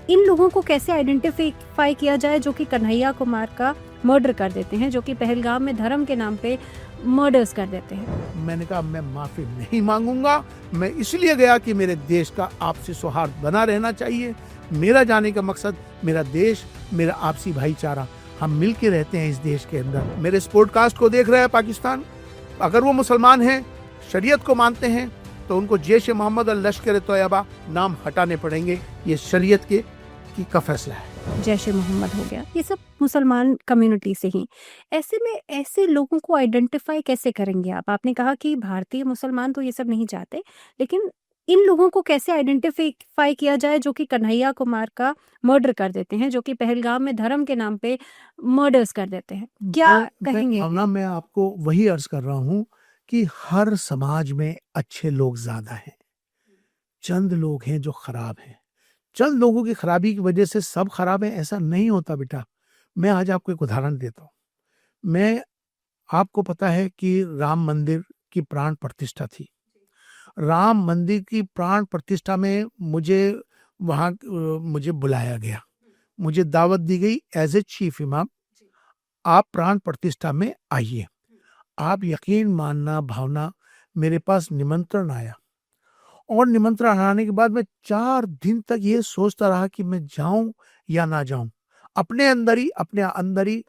इन लोगों को कैसे आइडेंटिफाई किया जाए जो कि कन्हैया कुमार का मर्डर कर देते हैं, जो कि पहलगाम में धर्म के नाम पे मर्डर्स कर देते हैं। मैंने कहा मैं माफी नहीं मांगूंगा। मैं इसलिए गया कि मेरे देश का आपसी सौहार्द बना रहना चाहिए। मेरा जाने का मकसद मेरा देश, मेरा आपसी भाईचारा, हम मिलके रहते हैं इस देश के अंदर। मेरे इस पॉडकास्ट को देख रहा है पाकिस्तान, अगर वो मुसलमान हैं, शरीयत को मानते हैं, तो उनको जैश ए मोहम्मद और लश्कर ए तैयबा नाम हटाने पड़ेंगे। ये शरीयत का फैसला है। जैश ए मोहम्मद हो गया, ये सब मुसलमान कम्युनिटी से ही। ऐसे में ऐसे लोगों को आइडेंटिफाई कैसे करेंगे आप? आपने कहा कि भारतीय मुसलमान तो ये सब नहीं चाहते, लेकिन इन लोगों को कैसे आइडेंटिफाई किया जाए जो कि कन्हैया कुमार का मर्डर कर देते हैं, जो कि पहलगाम में धर्म के नाम पे मर्डर्स कर देते हैं? क्या कहेंगे? मैं आपको वही अर्ज कर रहा हूँ कि हर समाज में अच्छे लोग ज्यादा हैं, चंद लोग हैं जो खराब हैं। चंद लोगों की खराबी की वजह से सब खराब है, ऐसा नहीं होता बेटा। मैं आज आपको एक उदाहरण देता हूँ। आपको पता है कि राम मंदिर की प्राण प्रतिष्ठा थी। राम मंदिर की प्राण प्रतिष्ठा में मुझे बुलाया गया, मुझे दावत दी गई एज ए चीफ इमाम, आप प्राण प्रतिष्ठा में आइए। आप यकीन मानना भावना, मेरे पास निमंत्रण आया और निमंत्रण आने के बाद मैं 4 दिन तक ये सोचता रहा कि मैं जाऊं या ना जाऊं। अपने अंदर ही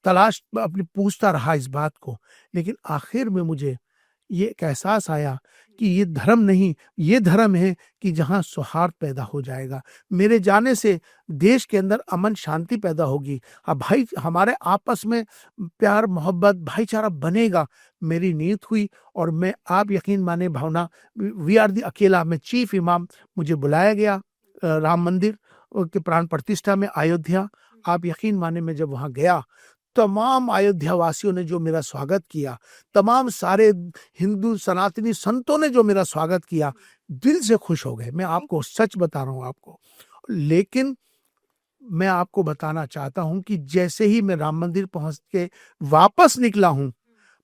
तलाश अपनी पूछता रहा इस बात को। लेकिन आखिर में मुझे ये एक एहसास आया कि ये धर्म नहीं, ये धर्म है कि जहाँ सौहार्द पैदा हो जाएगा। मेरे जाने से देश के अंदर अमन शांति पैदा होगी। अब भाई हमारे आपस में प्यार मोहब्बत भाईचारा बनेगा। मेरी नीयत हुई और मैं, आप यकीन माने भावना, वी आर दी अकेला, मैं चीफ इमाम, मुझे बुलाया गया राम मंदिर के प्राण प्रतिष्ठा में अयोध्या। आप यकीन माने मैं जब वहां गया, तमाम अयोध्या वासियों ने जो मेरा स्वागत किया, तमाम सारे हिंदू सनातनी संतों ने जो मेरा स्वागत किया, दिल से खुश हो गए। मैं आपको सच बता रहा हूं आपको। लेकिन मैं आपको बताना चाहता हूं कि जैसे ही मैं राम मंदिर पहुंच के वापस निकला हूं,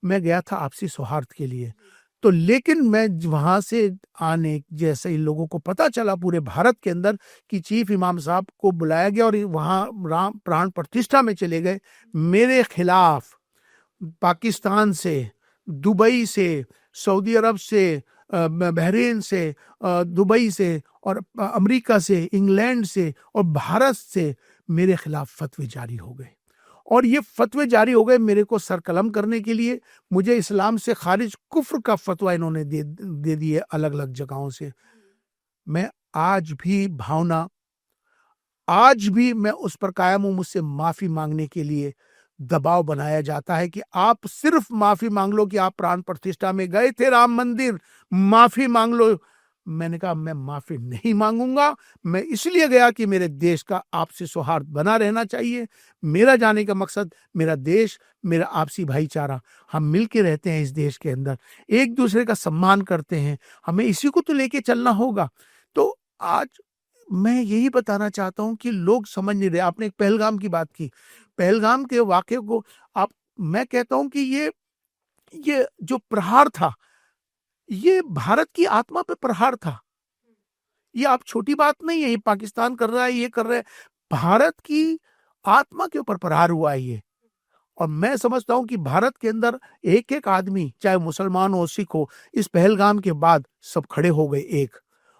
मैं गया था आपसी सौहार्द के लिए, तो लेकिन मैं वहां से आने जैसे ही लोगों को पता चला पूरे भारत के अंदर कि चीफ इमाम साहब को बुलाया गया और वहां राम प्राण प्रतिष्ठा में चले गए, मेरे खिलाफ पाकिस्तान से, दुबई से, सऊदी अरब से, बहरीन से, दुबई से और अमेरिका से, इंग्लैंड से और भारत से मेरे खिलाफ फतवे जारी हो गए। और ये फतवे जारी हो गए मेरे को सरकलम करने के लिए। मुझे इस्लाम से खारिज कुफ्र का फतवा इन्होंने दे दिए अलग अलग जगहों से। मैं आज भी मैं उस पर कायम हूं। मुझसे माफी मांगने के लिए दबाव बनाया जाता है कि आप सिर्फ माफी मांग लो कि आप प्राण प्रतिष्ठा में गए थे राम मंदिर, माफी मांग लो। मैंने कहा मैं माफी नहीं मांगूंगा। मैं इसलिए गया कि मेरे देश का आपसी सौहार्द बना रहना चाहिए। मेरा जाने का मकसद मेरा देश, मेरा आपसी भाईचारा, हम मिलके रहते हैं इस देश के अंदर, एक दूसरे का सम्मान करते हैं, हमें इसी को तो लेके चलना होगा। तो आज मैं यही बताना चाहता हूं कि लोग समझ नहीं रहे। आपने एक पहलगाम की बात की, पहलगाम के वाकये को मैं कहता हूं कि ये जो प्रहार था, ये भारत की आत्मा पे प्रहार था। ये आप छोटी बात नहीं है, ये पाकिस्तान कर रहा है, ये कर रहा है, भारत की आत्मा के ऊपर प्रहार हुआ है ये। और मैं समझता हूं कि भारत के अंदर एक एक आदमी, चाहे मुसलमान हो सिख हो, इस पहलगाम के बाद सब खड़े हो गए एक।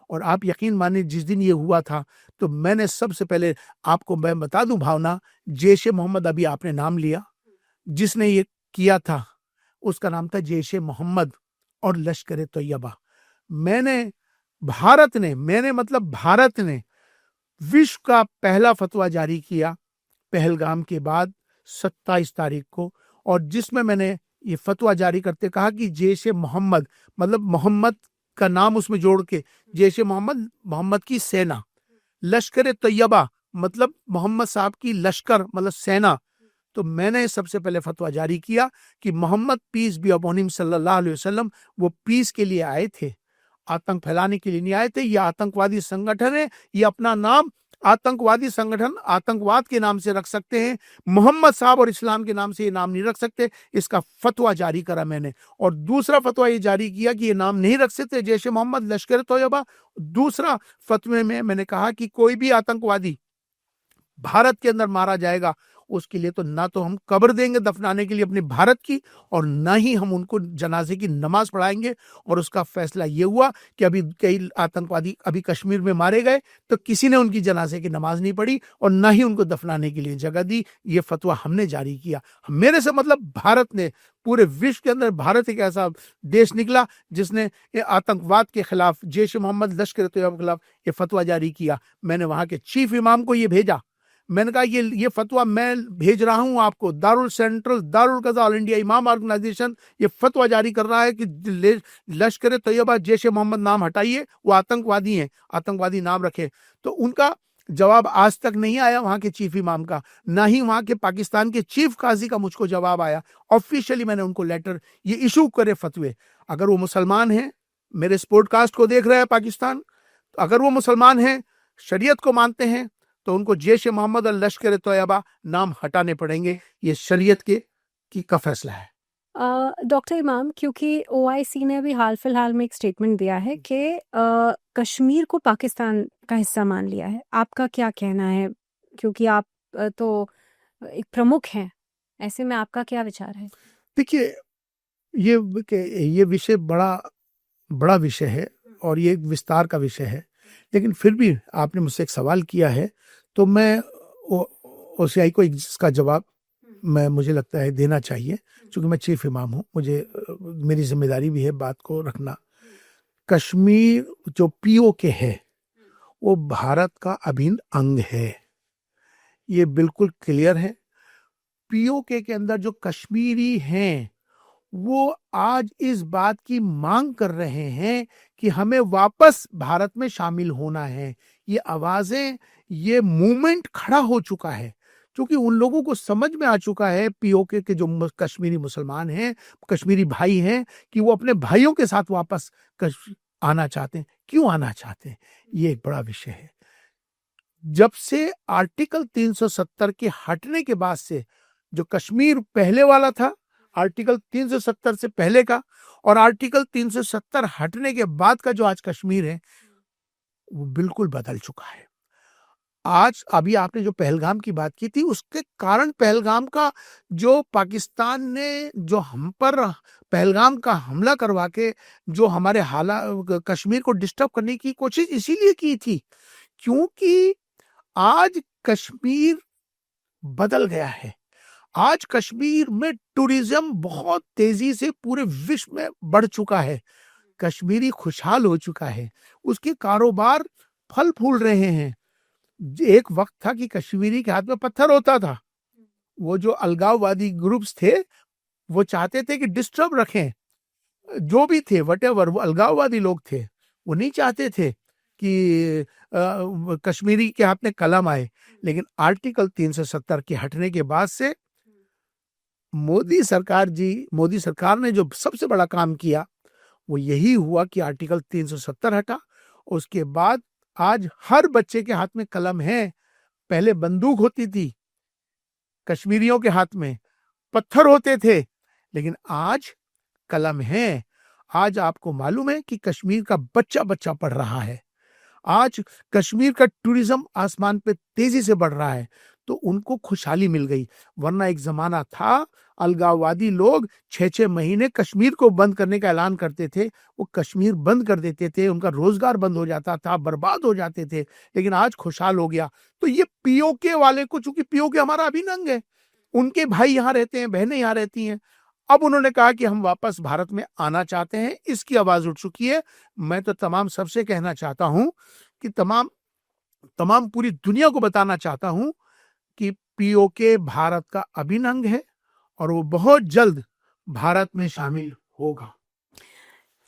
और आप यकीन मानिए जिस दिन ये हुआ था, तो मैंने सबसे पहले आपको मैं बता दूं भावना, जैश ए मोहम्मद, अभी आपने नाम लिया, जिसने ये किया था उसका नाम था जैश ए मोहम्मद और लश्कर ए तैयबा। भारत ने विश्व का पहला फतवा जारी किया पहलगाम के बाद 27 तारीख को, और जिसमें मैंने ये फतवा जारी करते कहा कि जैश ए मोहम्मद, मतलब मोहम्मद का नाम उसमें जोड़ के, जैश ए मोहम्मद, मोहम्मद की सेना, लश्कर ए तैयबा मतलब मोहम्मद साहब की लश्कर मतलब सेना। तो मैंने सबसे पहले फतवा जारी किया कि Muhammad peace be upon him सल्लल्लाहु अलैहि वसल्लम, वो पीस के लिए आए थे, आतंक फैलाने के लिए नहीं आए थे। ये आतंकवादी संगठन है, ये अपना नाम आतंकवादी संगठन आतंकवाद के नाम से रख सकते हैं, मोहम्मद साहब और इस्लाम के नाम से ये नाम नहीं रख सकते। इसका फतवा जारी करा मैंने। और दूसरा फतवा ये जारी किया कि ये नाम नहीं रख सकते जैश ए मोहम्मद, लश्कर तोयबा। दूसरा फतवे में मैंने कहा कि कोई भी आतंकवादी भारत के अंदर मारा जाएगा, उसके लिए तो ना तो हम कब्र देंगे दफनाने के लिए अपने भारत की, और ना ही हम उनको जनाजे की नमाज पढ़ाएंगे। और उसका फैसला ये हुआ कि अभी कई आतंकवादी अभी कश्मीर में मारे गए तो किसी ने उनकी जनाजे की नमाज नहीं पढ़ी और ना ही उनको दफनाने के लिए जगह दी। ये फतवा हमने जारी किया। मेरे से मतलब भारत ने, पूरे विश्व के अंदर भारत एक ऐसा देश निकला जिसने आतंकवाद के खिलाफ, जैश ए मोहम्मद, लश्कर तैयबा के खिलाफ ये फतवा जारी किया। मैंने वहां के चीफ इमाम को ये भेजा। मैंने कहा ये फतवा मैं भेज रहा हूं आपको, Darul central Darul Qaza all India Imam organisation ये फतवा जारी कर रहा है कि लश्कर तैयबा, जैश ए मोहम्मद नाम हटाइए, वो आतंकवादी हैं, आतंकवादी नाम रखें। तो उनका जवाब आज तक नहीं आया वहां के चीफ इमाम का, ना ही वहां के पाकिस्तान के चीफ काजी का मुझको जवाब आया। ऑफिशियली मैंने उनको लेटर ये इशू करे फतवे। अगर वो मुसलमान हैं, मेरे इस पॉडकास्ट को देख रहे हैं पाकिस्तान, तो अगर वो मुसलमान हैं, शरीयत को मानते हैं, तो उनको जैश ए मोहम्मद और लश्कर तैयबा नाम हटाने पड़ेंगे। ये शरीयत का फैसला है। डॉक्टर इमाम, क्योंकि ओआईसी ने अभी हाल फिलहाल में एक स्टेटमेंट दिया है कि कश्मीर को पाकिस्तान का हिस्सा मान लिया है, आपका क्या कहना है? क्योंकि आप तो एक प्रमुख हैं, ऐसे में आपका क्या विचार है? देखिए, ये विषय बड़ा विषय है और ये एक विस्तार का विषय है, लेकिन फिर भी आपने मुझसे एक सवाल किया है तो मैं ओसीआई को इसका जवाब मुझे लगता है देना चाहिए, क्योंकि मैं चीफ इमाम हूँ, मेरी जिम्मेदारी भी है बात को रखना। कश्मीर जो पीओके है वो भारत का अभिन्न अंग है, ये बिल्कुल क्लियर है। पीओके के अंदर जो कश्मीरी हैं वो आज इस बात की मांग कर रहे हैं कि हमें वापस भारत में शामिल होना है। ये आवाजें, ये मूवमेंट खड़ा हो चुका है, क्योंकि उन लोगों को समझ में आ चुका है, पीओके के जो कश्मीरी मुसलमान हैं, कश्मीरी भाई हैं, कि वो अपने भाइयों के साथ वापस आना चाहते हैं। क्यों आना चाहते हैं, ये एक बड़ा विषय है। जब से आर्टिकल 370 के हटने के बाद से जो कश्मीर पहले वाला था, आर्टिकल 370 से पहले का, और आर्टिकल 370 हटने के बाद का जो आज कश्मीर है वो बिल्कुल बदल चुका है। आज अभी आपने जो पहलगाम की बात की थी, उसके कारण पहलगाम का जो पाकिस्तान ने जो हम पर पहलगाम का हमला करवा के जो हमारे कश्मीर को डिस्टर्ब करने की कोशिश इसीलिए की थी, क्योंकि आज कश्मीर बदल गया है। आज कश्मीर में टूरिज्म बहुत तेजी से पूरे विश्व में बढ़ चुका है। कश्मीरी खुशहाल हो चुका है, उसके कारोबार फल फूल रहे हैं। एक वक्त था कि कश्मीरी के हाथ में पत्थर होता था, वो जो अलगाववादी ग्रुप्स थे वो चाहते थे कि डिस्टर्ब रखें, जो भी थे व्हाटएवर, वो अलगाववादी लोग थे, वो नहीं चाहते थे कि कश्मीरी के हाथ में कलम आए। लेकिन आर्टिकल 370 के हटने के बाद से मोदी सरकार ने जो सबसे बड़ा काम किया वो यही हुआ कि आर्टिकल 370 हटा। उसके बाद आज हर बच्चे के हाथ में कलम है। पहले बंदूक होती थी, कश्मीरियों के हाथ में पत्थर होते थे, लेकिन आज कलम है। आज आपको मालूम है कि कश्मीर का बच्चा बच्चा पढ़ रहा है। आज कश्मीर का टूरिज्म आसमान पे तेजी से बढ़ रहा है, तो उनको खुशहाली मिल गई। वरना एक जमाना था, अलगाववादी लोग 6-6 महीने कश्मीर को बंद करने का ऐलान करते थे, वो कश्मीर बंद कर देते थे, उनका रोजगार बंद हो जाता था, बर्बाद हो जाते थे। लेकिन आज खुशहाल हो गया। तो ये पीओके वाले को, चूंकि पीओके हमारा अभिन्न अंग है, उनके भाई यहाँ रहते हैं, बहनें यहाँ रहती हैं, अब उन्होंने कहा कि हम वापस भारत में आना चाहते हैं, इसकी आवाज उठ चुकी है। मैं तो तमाम सबसे कहना चाहता हूं कि तमाम पूरी दुनिया को बताना चाहता हूं कि पीओके भारत का अभिन्न अंग है और वो बहुत जल्द भारत में शामिल होगा।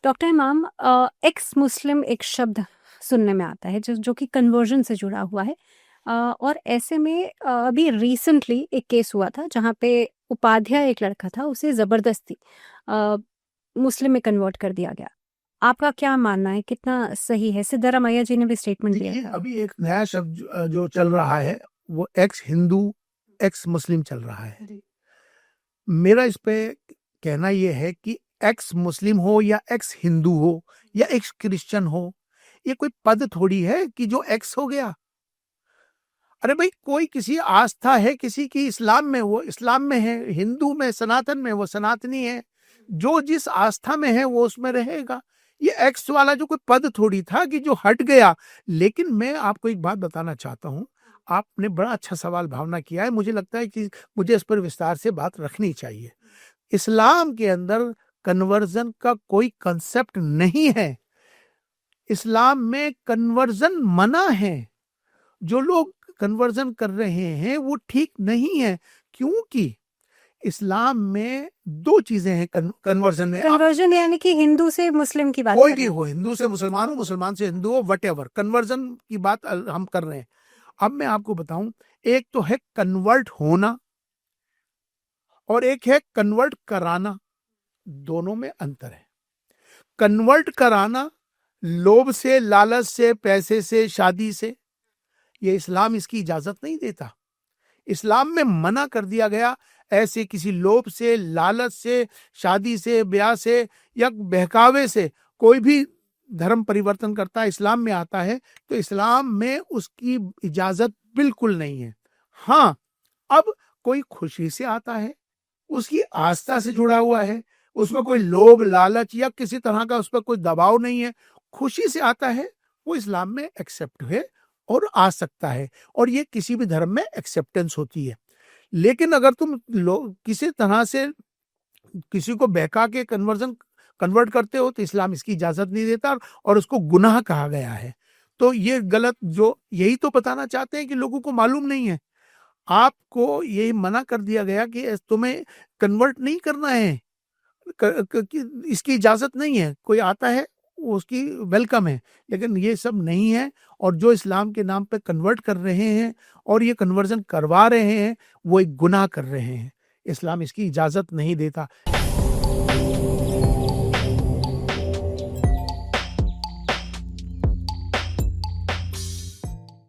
डॉक्टर इमाम, एक्स मुस्लिम एक शब्द सुनने में आता है जो कि कन्वर्जन से जुड़ा हुआ है, और ऐसे में अभी रिसेंटली एक केस हुआ था जहाँ पे उपाध्याय एक लड़का था, उसे ज़बरदस्ती मुस्लिम में कन्वर्ट कर दिया गया। आपका क्या मानना है, कितना सही है? सिद्धारमैया जी ने भी स्टेटमेंट दिया देखिए था। अभी एक नया शब्द जो चल रहा है वो एक्स हिंदू एक्स मुस्लिम चल रहा है। मेरा इस पे कहना ये है कि एक्स मुस्लिम हो या एक्स हिंदू हो या एक्स क्रिश्चियन हो, ये कोई पद थोड़ी है कि जो एक्स हो गया। अरे भाई कोई किसी आस्था है किसी की, इस्लाम में वो इस्लाम में है, हिंदू में सनातन में वो सनातनी है, जो जिस आस्था में है वो उसमें रहेगा। ये एक्स वाला जो कोई पद थोड़ी था कि जो हट गया। लेकिन मैं आपको एक बात बताना चाहता हूँ, आपने बड़ा अच्छा सवाल भावना किया है, मुझे लगता है कि मुझे इस पर विस्तार से बात रखनी चाहिए। इस्लाम के अंदर कन्वर्जन का कोई कंसेप्ट नहीं है। इस्लाम में कन्वर्जन मना है। जो लोग कन्वर्जन कर रहे हैं वो ठीक नहीं है, क्योंकि इस्लाम में दो चीजें हैं कन्वर्जन में। कन्वर्जन यानी कि हिंदू से मुस्लिम की बात कोई कर भी रहे हैं। हो, हिंदू से मुसलमान हो, मुसलमान से हिंदू हो, वट एवर, कन्वर्जन की बात हम कर रहे हैं। अब मैं आपको बताऊं, एक तो है कन्वर्ट होना और एक है कन्वर्ट कराना। दोनों में अंतर है। कन्वर्ट कराना लोभ से, लालच से, पैसे से, शादी से, ये इस्लाम इसकी इजाजत नहीं देता। इस्लाम में मना कर दिया गया ऐसे किसी लोभ से, लालच से, शादी से, ब्याह से या बहकावे से कोई भी धर्म परिवर्तन करता है, इस्लाम में आता है तो इस्लाम में उसकी इजाजत बिल्कुल नहीं है। हाँ, अब कोई खुशी से आता है, उसकी आस्था से जुड़ा हुआ है, उसमें कोई लोभ लालच या किसी तरह का उस पर कोई दबाव नहीं है, खुशी से आता है, वो इस्लाम में एक्सेप्ट है और आ सकता है, और ये किसी भी धर्म में एक्सेप्टेंस होती है। लेकिन अगर तुम किसी तरह से किसी को बहका के कन्वर्ट करते हो तो इस्लाम इसकी इजाजत नहीं देता और उसको गुनाह कहा गया है। तो ये गलत, जो यही तो बताना चाहते हैं कि लोगों को मालूम नहीं है। आपको ये मना कर दिया गया कि तुम्हें कन्वर्ट नहीं करना है, इसकी इजाजत नहीं है। कोई आता है उसकी वेलकम है, लेकिन ये सब नहीं है। और जो इस्लाम के नाम पे कन्वर्ट कर रहे हैं और ये कन्वर्जन करवा रहे हैं, वो एक गुनाह कर रहे हैं। इस्लाम इसकी इजाजत नहीं देता।